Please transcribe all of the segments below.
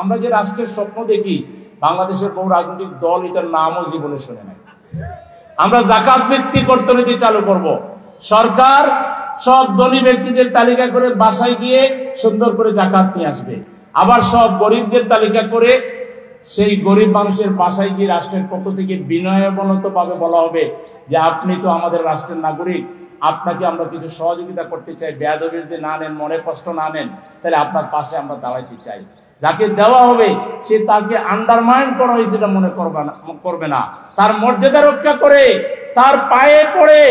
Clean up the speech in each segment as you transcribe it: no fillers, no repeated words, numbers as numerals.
আমরা যে রাষ্ট্রের স্বপ্ন দেখি, বাংলাদেশের বহু রাজনৈতিক দল এটার নামও জীবনে শুনে নাই। আমরা যাকাত ভিত্তিক অর্থনীতি চালু করব। সরকার সব ধনী ব্যক্তিদের তালিকা করে বাসায় গিয়ে সুন্দর করে যাকাত নিয়ে আসবে, আবার সব গরিবদের তালিকা করে সেই গরিব মানুষের বাসায় গিয়ে রাষ্ট্রের পক্ষ থেকে বিনয়বনত ভাবে বলা হবে যে আপনি তো আমাদের রাষ্ট্রের নাগরিক, আপনাকে আমরা কিছু সহযোগিতা করতে চাই, বেয়াদবির যদি না নেন, মনে কষ্ট না নেন, তাহলে আপনার পাশে আমরা দাঁড়াইতে চাই। যাকে দেওয়া হবে সে তাকে আন্ডারমাইন করা হয়েছে এটা মনে করবে না, তার মর্যাদা রক্ষা করে তার পায়ে পড়ে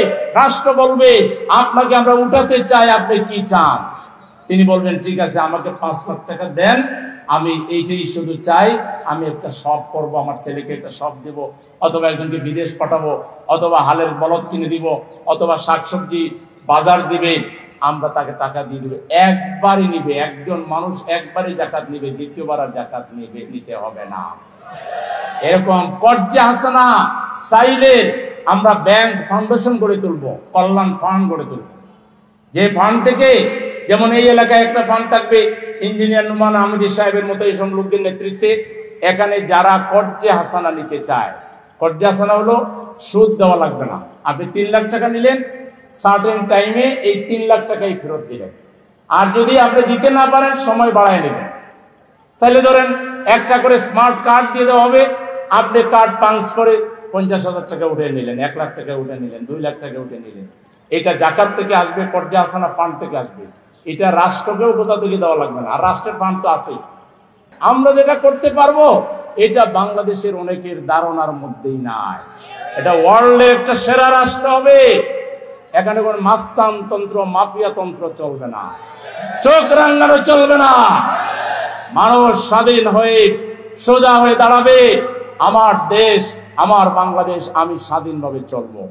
রাষ্ট্র বলবে আপনাকে আমরা উঠাতে চাই, আপনি কি চান? তিনি বলবেন ঠিক আছে, আমাকে 5 লাখ টাকা দেন, আমি এইটাই শুধু চাই, আমি একটা শপ করবো, আমার ছেলেকে একটা শপ দেব, অথবা একজনকে বিদেশ পাঠাবো, অথবা হালের বলদ কিনে দিব, অথবা শাকসবজি বাজার দিবে, আমরা তাকে টাকা দিয়ে দেবে। একবারই নিবে, একজন মানুষ একবারই যাকাত নিবে, দ্বিতীয়বার আর যাকাত নিতে হবে না। এরকম কর্জে হাসানা স্টাইলের আমরা ব্যাংক ফাউন্ডেশন গড়ে তুলবো, কল্যাণ ফান্ড গড়ে তুলবো, যে ফান্ড থেকে, যেমন এই এলাকায় একটা ফান্ড থাকবে ইঞ্জিনিয়ার নুমান আহমেদ সাহেবের মতো এইসব লোকদের নেতৃত্বে, এখানে যারা কর্জে হাসানা নিতে চায়, কর্জে হাসানা হলো সুদ দেওয়া লাগবে না, আপনি 3 লাখ টাকা নিলেন, সার্টেন টাইমে এই 3 লাখ টাকাই ফেরত দিলেন, আর যদি আপনি দিতে না পারেন সময় বাড়ায় নেবেন। তাহলে ধরেন একটা করে স্মার্ট কার্ড দিয়ে দেওয়া হবে, আপনি কার্ড পাঞ্চ করে 50,000 টাকা উঠে নিলেন, 1 লাখ টাকা উঠে নিলেন, 2 লাখ টাকা উঠে নিলেন। এটা যাকাত থেকে আসবে, কর্জে হাসানা ফান্ড থেকে আসবে, এটা রাষ্ট্রকেও কোথা থেকে দেওয়া লাগবে না, আর রাষ্ট্রের ফান্ড তো আছেই। আমরা যেটা করতে পারবো এটা বাংলাদেশের অনেকের ধারণার মধ্যেই নাই, এটা ওয়ার্ল্ডের একটা সেরা রাষ্ট্র হবে। এখানে কোন মাস্তান তন্ত্র, মাফিয়া তন্ত্র চলবে না, চোখ রাঙানো চলবে না। মানুষ স্বাধীন হয়ে সোজা হয়ে দাঁড়াবে, আমার দেশ, আমার বাংলাদেশ, আমি স্বাধীনভাবে চলবো।